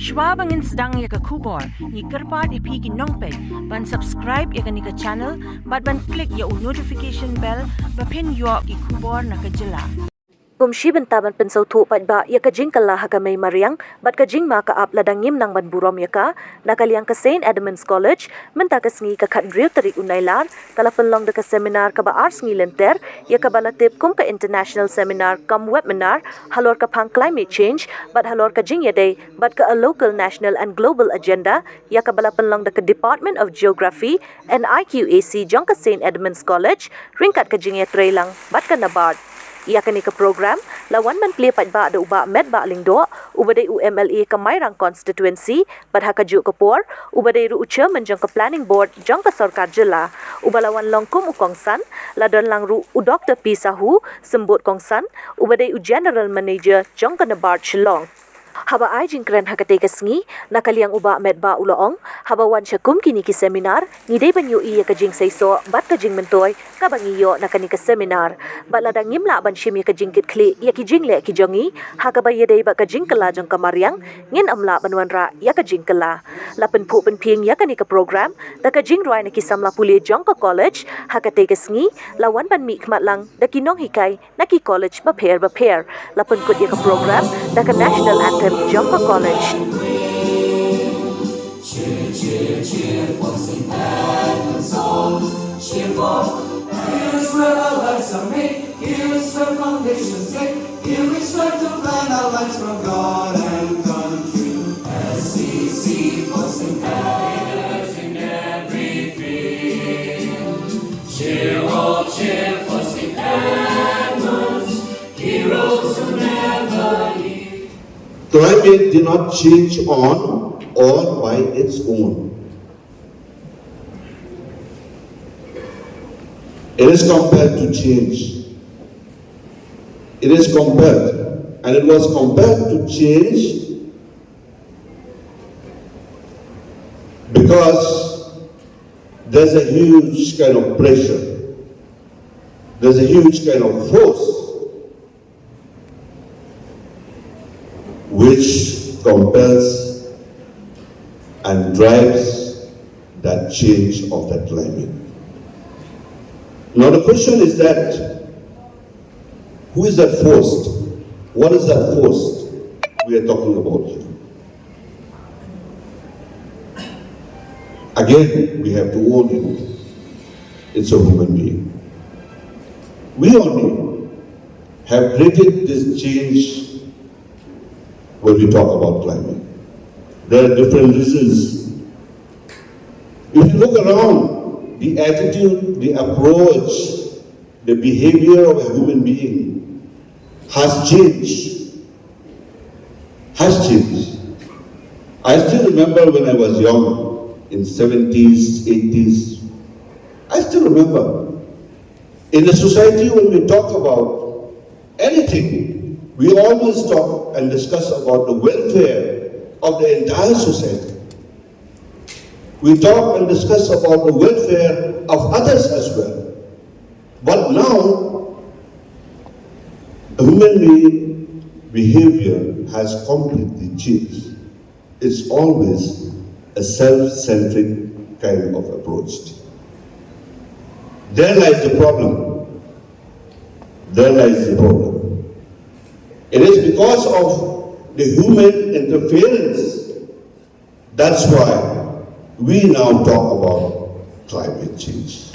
Shwa bangin sedang ya ke kubor, ni kerpat ipi ki nongpek, ban subscribe ya ke ni ke channel, ban klik ya notification bell, bapin yo ki kubor na ke jela. Kumshi bynta ban Pyn Sngewthuh paidbah ya ke Jing Kylla ha ke Mei Mariang, bat ke Jingma ka ap lada ngim nang ban burom ya ka, na ke liang ke Edmunds collage, mynta ke sngi ke khat tarik nailar, kala Pynlong de ke seminar Kaba sngi lynter, ya ke balatip kum ke International Seminar Cum WEBINAR, halor ke phang climate change, bat halor ke Jing day, bat ke Alocal national and global agenda, ya ke bala Pynlong de ke Department of Geography and IQAC jong ke Edmunds college, rynkat ke Jing iatrei lang, bat ke NABARD. Ia kini ke program lawan menpilih paidbah ada ubah Metbah Lyndoh ubadai UMLA ke Mei Mariang constituency badha ke juk kepor ubadai ru ucha menjong ke planning board jong ke sarkar jela ubah lawan longkum ukongsan ladon lang ru Dr P Sahoo sembut kongsan ubadai general manager jong ke NABARD shillong. Haba ai jing kren hakate ke sngi na kaliang uba Metbah uloong haba wan syakum kini ki seminar ngidei banyu iya ke jing seiso bat ke jing mentoy ka bangiyo na kani ke seminar bat lada ngim la ban shim ya ke jing kit kli ya ki jing le ki jongi ha ka baye dei ba ke jing Kylla jong ka Mariang ngin amla banwan ra ya ke Jing Kylla la pen phu pen ping ya kani ke program da ke jing roi na ki samla puli jong ka college hakate ke sngi lawan ban mi khmat lang da ki nong hikai na ki college ba pair la pen kut ya ke program da ke national anthem Jumper College. Cheer for St. Edmunds song. Cheer for, here's where our lives are made. Here's where foundations laid. Here we strive to plan our lives from God and country. SEC for St. Edmunds in every field. Cheer, oh cheer for St. Edmunds, heroes who never yield. Climate did not change on or by its own. It is compelled to change. It is compelled, and it was compelled to change because there's a huge kind of pressure. There's a huge kind of force which compels and drives that change of that climate. Now the question is that, who is that force? What is that force we are talking about here? Again, we have to own it. It's a human being. We only have created this change when we talk about climate. There are different reasons. If you look around, the attitude, the approach, the behavior of a human being has changed. Has changed. I still remember when I was young, in 70s, 80s, I still remember. In the society, when we talk about anything, we always talk and discuss about the welfare of the entire society. We talk and discuss about the welfare of others as well. But now, human behavior has completely changed. It's always a self-centric kind of approach. There lies the problem. There lies the problem. It is because of the human interference. That's why we now talk about climate change.